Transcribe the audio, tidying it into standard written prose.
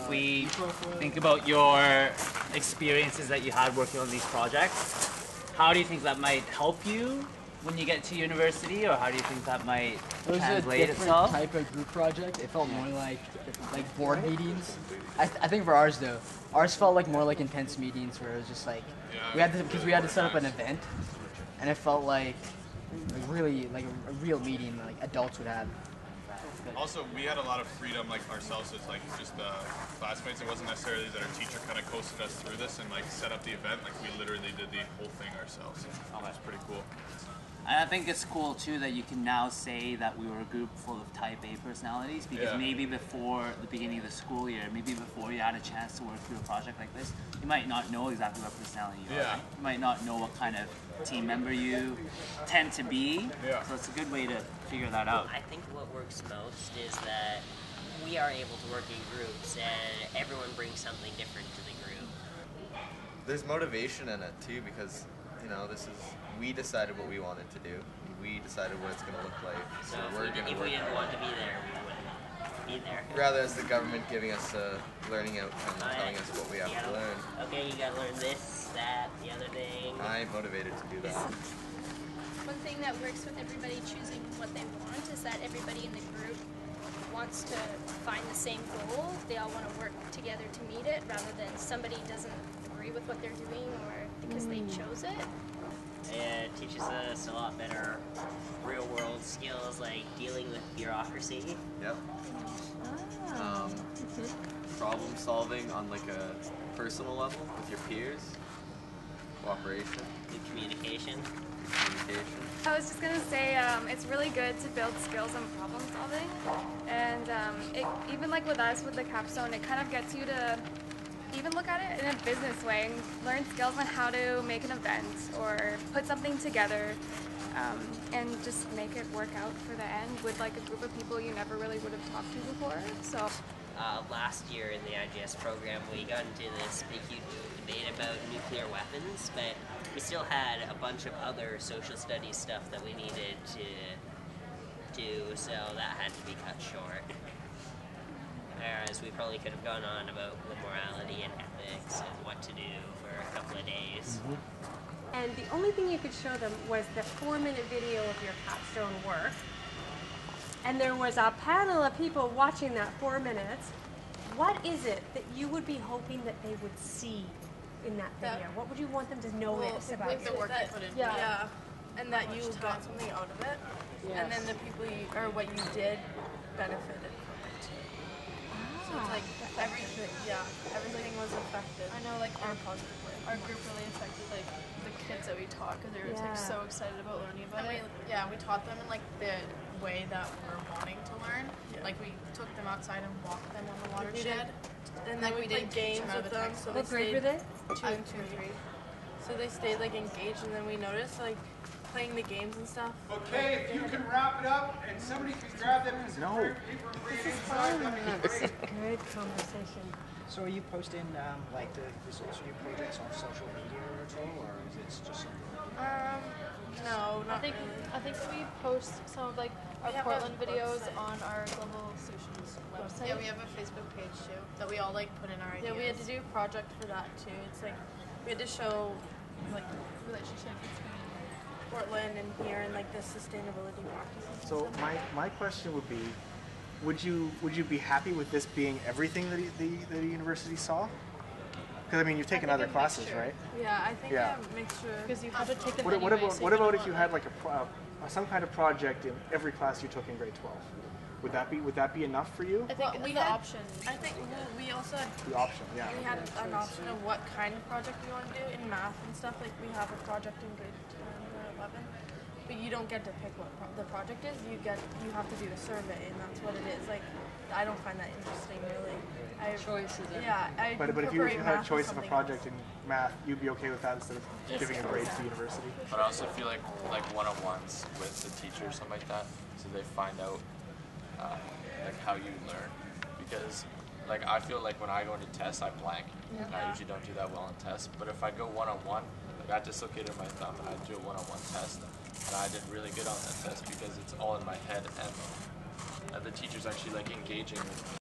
If we think about your experiences that you had working on these projects, how do you think that might help you when you get to university, or how do you think that might translate itself? It was a different type of group project. It felt more like board meetings. I think for ours though, ours felt like more like intense meetings where it was just like we had to set up an event, and it felt like really like a real meeting like adults would have. Also, we had a lot of freedom, like ourselves as like just classmates. It wasn't necessarily that our teacher kind of coasted us through this and like set up the event. Like we literally did the whole thing ourselves. Which was pretty cool. And I think it's cool too that you can now say that we were a group full of type A personalities, because maybe before the beginning of the school year, maybe before you had a chance to work through a project like this, you might not know exactly what personality you are. Right? You might not know what kind of team member you tend to be. So it's a good way to figure that out. I think what works most is that we are able to work in groups and everyone brings something different to the group. There's motivation in it too, because we decided what we wanted to do. We decided what it's going to look like. So if we didn't want to be there, we wouldn't be there. Rather, as the government giving us a learning outcome and telling us what we have to learn. Okay, you got to learn this, that, the other thing. I'm motivated to do that. One thing that works with everybody choosing what they want is that everybody in the group wants to find the same goal. They all want to work together to meet it, rather than somebody doesn't agree with what they're doing or because they chose it. It teaches us a lot better real-world skills like dealing with bureaucracy. Yep. Problem solving on like a personal level with your peers. Cooperation. Good communication. I was just going to say it's really good to build skills in problem solving, and even like with us with the capstone, it kind of gets you to even look at it in a business way and learn skills on how to make an event or put something together and just make it work out for the end with like a group of people you never really would have talked to before. So last year in the IGS program we got into this big huge debate about nuclear weapons, but we still had a bunch of other social studies stuff that we needed to do, so that had to be cut short. Whereas we probably could have gone on about the morality and ethics and what to do for a couple of days. And the only thing you could show them was the 4-minute video of your capstone work. And there was a panel of people watching that 4 minutes. What is it that you would be hoping that they would see in that video? What would you want them to notice about the work you put in? Yeah. And that you got something out of it. Yes. And then the people what you did benefited. So it's like everything was affected. I know, like our group really affected like the kids that we taught, because they were like so excited about learning about it. We taught them in like the way that we're wanting to learn. Like we took them outside and walked them on the watershed, and then we did games with them. So what grade were they? 2 and 3. So they stayed like engaged, and then we noticed like playing the games and stuff. Okay, if you can wrap it up and somebody can grab that piece of paper and bring it inside, that'd be great. Good conversation. So are you posting like the results of your projects on social media at all, or is it just something? No, not really. I think we post some of like our Portland videos on our Global Solutions website. Yeah, we have a Facebook page too that we all like put in our ideas. Yeah, we had to do a project for that too. It's like we had to show like relationship between Portland and here and like the sustainability practices. So my question would be, would you be happy with this being everything that the university saw? Because I mean, you've taken other classes, right? Yeah, I think a mixture. Because you have to take them. What about if you had like some kind of project in every class you took in grade 12? Would that be enough for you? I think we had the option. I think we also had the option. Yeah. We had an option of what kind of project we want to do in math and stuff. Like we have a project in grade 10 or 11, but you don't get to pick what the project is. You have to do a survey, and that's what it is. Like I don't find that interesting really. Choices. Yeah. But if you had a choice of a project in math, you'd be okay with that instead of giving a grade to the university. But I also feel like one-on-ones with the teacher or something like that, so they find out like how you learn, because like I feel like when I go into tests I blank, and I usually don't do that well in tests. But if I go one-on-one, like I dislocated my thumb and I do a one-on-one test, and I did really good on that test because it's all in my head, and the teacher's actually like engaging with